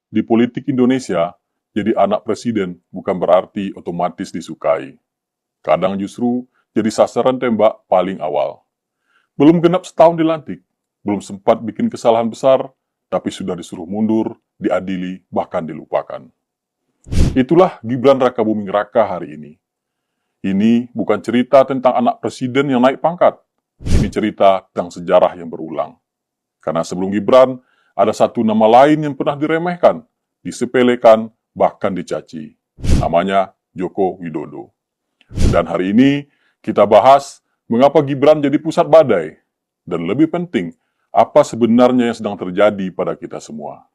Di politik Indonesia, jadi anak presiden bukan berarti otomatis disukai. Kadang justru jadi sasaran tembak paling awal. Belum genap setahun dilantik, belum sempat bikin kesalahan besar, tapi sudah disuruh mundur, diadili, bahkan dilupakan. Itulah Gibran Rakabuming Raka hari ini. Ini bukan cerita tentang anak presiden yang naik pangkat. Ini cerita tentang sejarah yang berulang. Karena sebelum Gibran, ada satu nama lain yang pernah diremehkan, disepelekan, bahkan dicaci. Namanya Joko Widodo. Dan hari ini kita bahas mengapa Gibran jadi pusat badai. Dan lebih penting, apa sebenarnya yang sedang terjadi pada kita semua.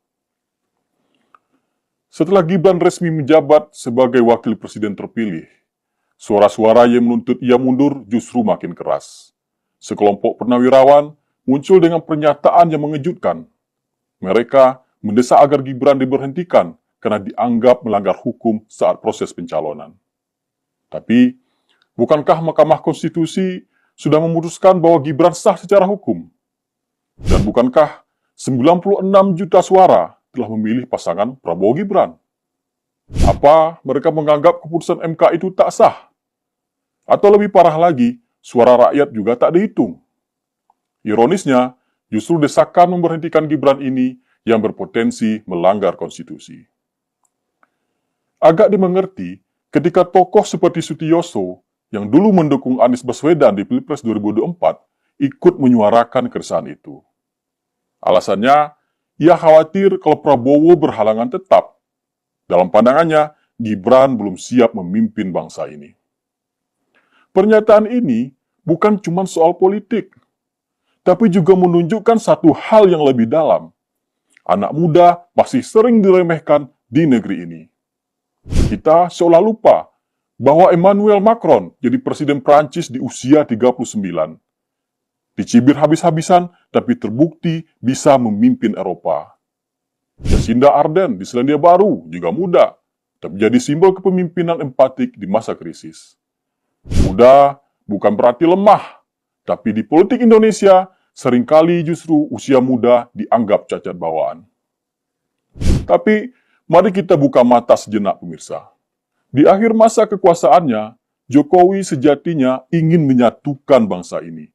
Setelah Gibran resmi menjabat sebagai wakil presiden terpilih, suara-suara yang menuntut ia mundur justru makin keras. Sekelompok purnawirawan muncul dengan pernyataan yang mengejutkan. Mereka mendesak agar Gibran diberhentikan karena dianggap melanggar hukum saat proses pencalonan. Tapi, bukankah Mahkamah Konstitusi sudah memutuskan bahwa Gibran sah secara hukum? Dan bukankah 96 juta suara telah memilih pasangan Prabowo Gibran? Apa mereka menganggap keputusan MK itu tak sah? Atau lebih parah lagi, suara rakyat juga tak dihitung? Ironisnya, justru desakan memberhentikan Gibran ini yang berpotensi melanggar konstitusi. Agak dimengerti ketika tokoh seperti Sutioso yang dulu mendukung Anies Baswedan di Pilpres 2024 ikut menyuarakan keresahan itu. Alasannya, ia khawatir kalau Prabowo berhalangan tetap. Dalam pandangannya, Gibran belum siap memimpin bangsa ini. Pernyataan ini bukan cuma soal politik, tapi juga menunjukkan satu hal yang lebih dalam. Anak muda masih sering diremehkan di negeri ini. Kita seolah lupa bahwa Emmanuel Macron jadi presiden Prancis di usia 39. Dicibir habis-habisan, tapi terbukti bisa memimpin Eropa. Jacinda Ardern di Selandia Baru juga muda, tapi jadi simbol kepemimpinan empatik di masa krisis. Muda bukan berarti lemah, tapi di politik Indonesia seringkali justru usia muda dianggap cacat bawaan. Tapi, mari kita buka mata sejenak pemirsa. Di akhir masa kekuasaannya, Jokowi sejatinya ingin menyatukan bangsa ini.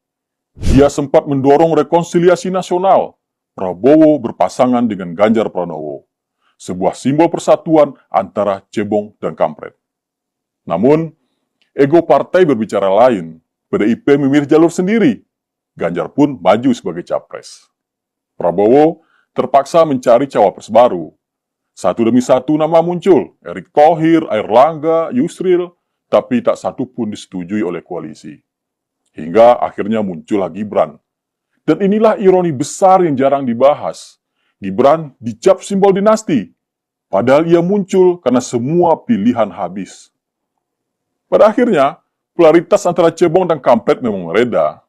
Dia sempat mendorong rekonsiliasi nasional. Prabowo berpasangan dengan Ganjar Pranowo. Sebuah simbol persatuan antara cebong dan kampret. Namun, ego partai berbicara lain. PDIP memilih jalur sendiri. Ganjar pun maju sebagai capres. Prabowo terpaksa mencari cawapres baru. Satu demi satu nama muncul, Erick Thohir, Airlangga, Yusril, tapi tak satu pun disetujui oleh koalisi. Hingga akhirnya muncullah Gibran. Dan inilah ironi besar yang jarang dibahas. Gibran dicap simbol dinasti, padahal ia muncul karena semua pilihan habis. Pada akhirnya, polaritas antara cebong dan kampret memang mereda.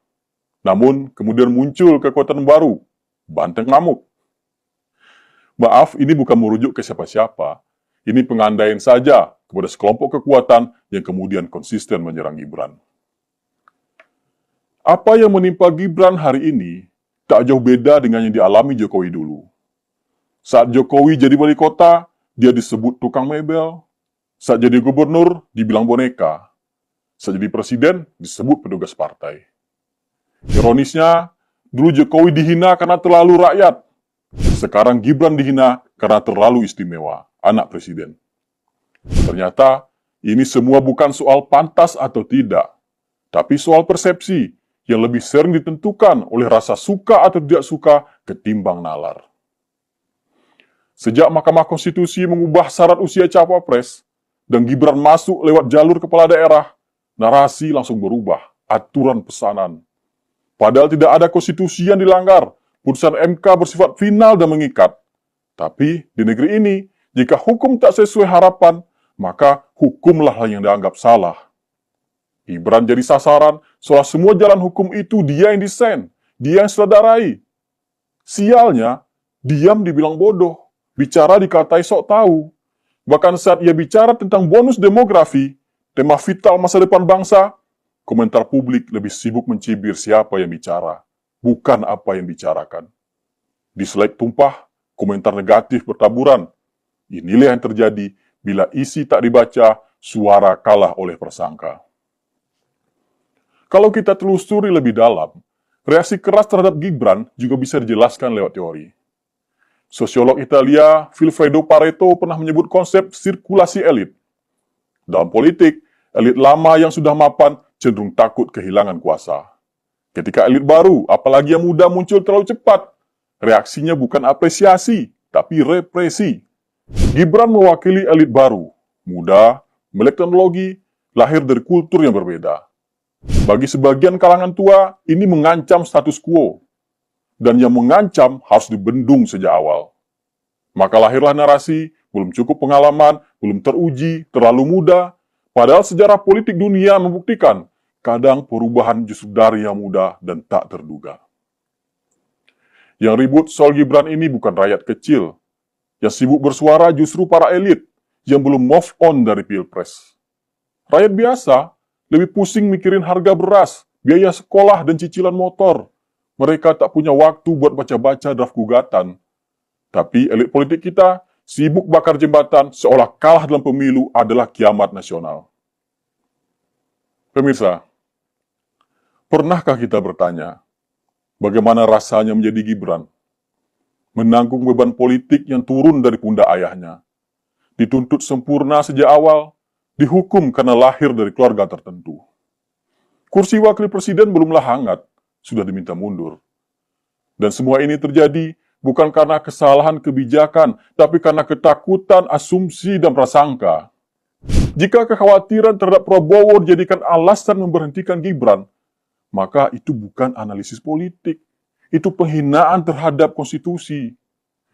Namun, kemudian muncul kekuatan baru, Banteng Ngamuk. Maaf, ini bukan merujuk ke siapa-siapa. Ini pengandaian saja kepada sekelompok kekuatan yang kemudian konsisten menyerang Gibran. Apa yang menimpa Gibran hari ini tak jauh beda dengan yang dialami Jokowi dulu. Saat Jokowi jadi wali kota, dia disebut tukang mebel. Saat jadi gubernur, dibilang boneka. Saat jadi presiden, disebut petugas partai. Ironisnya, dulu Jokowi dihina karena terlalu rakyat. Sekarang Gibran dihina karena terlalu istimewa, anak presiden. Ternyata, ini semua bukan soal pantas atau tidak, tapi soal persepsi yang lebih sering ditentukan oleh rasa suka atau tidak suka ketimbang nalar. Sejak Mahkamah Konstitusi mengubah syarat usia cawapres dan Gibran masuk lewat jalur kepala daerah, narasi langsung berubah, aturan pesanan. Padahal tidak ada konstitusi yang dilanggar, putusan MK bersifat final dan mengikat. Tapi di negeri ini, jika hukum tak sesuai harapan, maka hukumlah yang dianggap salah. Gibran jadi sasaran, soal semua jalan hukum itu dia yang desain, dia yang sutradarai. Sialnya, diam dibilang bodoh, bicara dikatai sok tahu. Bahkan saat ia bicara tentang bonus demografi, tema vital masa depan bangsa, komentar publik lebih sibuk mencibir siapa yang bicara, bukan apa yang dibicarakan. Dislike tumpah, komentar negatif bertaburan, Inilah yang terjadi bila isi tak dibaca, suara kalah oleh prasangka. Kalau kita telusuri lebih dalam, reaksi keras terhadap Gibran juga bisa dijelaskan lewat teori. Sosiolog Italia Vilfredo Pareto pernah menyebut konsep sirkulasi elit. Dalam politik, elit lama yang sudah mapan cenderung takut kehilangan kuasa. Ketika elit baru, apalagi yang muda muncul terlalu cepat, reaksinya bukan apresiasi, tapi represi. Gibran mewakili elit baru, muda, melek teknologi, lahir dari kultur yang berbeda. Bagi sebagian kalangan tua, ini mengancam status quo. Dan yang mengancam harus dibendung sejak awal. Maka lahirlah narasi, belum cukup pengalaman, belum teruji, terlalu muda. Padahal sejarah politik dunia membuktikan, kadang perubahan justru dari yang muda dan tak terduga. Yang ribut soal Gibran ini bukan rakyat kecil. Yang sibuk bersuara justru para elit yang belum move on dari Pilpres. Rakyat biasa lebih pusing mikirin harga beras, biaya sekolah, dan cicilan motor. Mereka tak punya waktu buat baca-baca draft gugatan. Tapi elit politik kita sibuk bakar jembatan seolah kalah dalam pemilu adalah kiamat nasional. Pemirsa, pernahkah kita bertanya, bagaimana rasanya menjadi Gibran? Menanggung beban politik yang turun dari pundak ayahnya. Dituntut sempurna sejak awal, dihukum karena lahir dari keluarga tertentu. Kursi wakil presiden belumlah hangat, sudah diminta mundur. Dan semua ini terjadi bukan karena kesalahan kebijakan, tapi karena ketakutan, asumsi, dan prasangka. Jika kekhawatiran terhadap Prabowo dijadikan alasan memberhentikan Gibran, maka itu bukan analisis politik. Itu penghinaan terhadap konstitusi.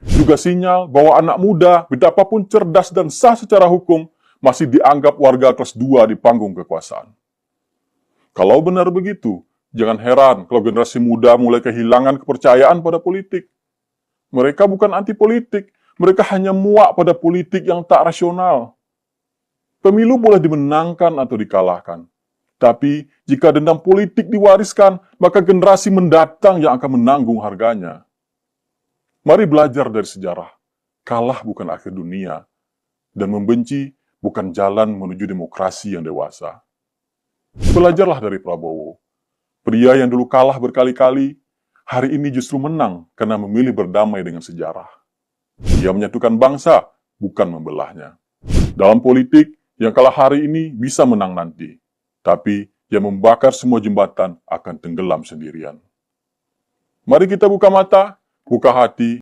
Juga sinyal bahwa anak muda, betapapun cerdas dan sah secara hukum, masih dianggap warga kelas 2 di panggung kekuasaan. Kalau benar begitu, jangan heran kalau generasi muda mulai kehilangan kepercayaan pada politik. Mereka bukan anti politik, mereka hanya muak pada politik yang tak rasional. Pemilu boleh dimenangkan atau dikalahkan. Tapi, jika dendam politik diwariskan, maka generasi mendatang yang akan menanggung harganya. Mari belajar dari sejarah. Kalah bukan akhir dunia. Dan membenci bukan jalan menuju demokrasi yang dewasa. Belajarlah dari Prabowo. Pria yang dulu kalah berkali-kali, hari ini justru menang karena memilih berdamai dengan sejarah. Dia menyatukan bangsa, bukan membelahnya. Dalam politik, yang kalah hari ini bisa menang nanti. Tapi yang membakar semua jembatan akan tenggelam sendirian. Mari kita buka mata, buka hati,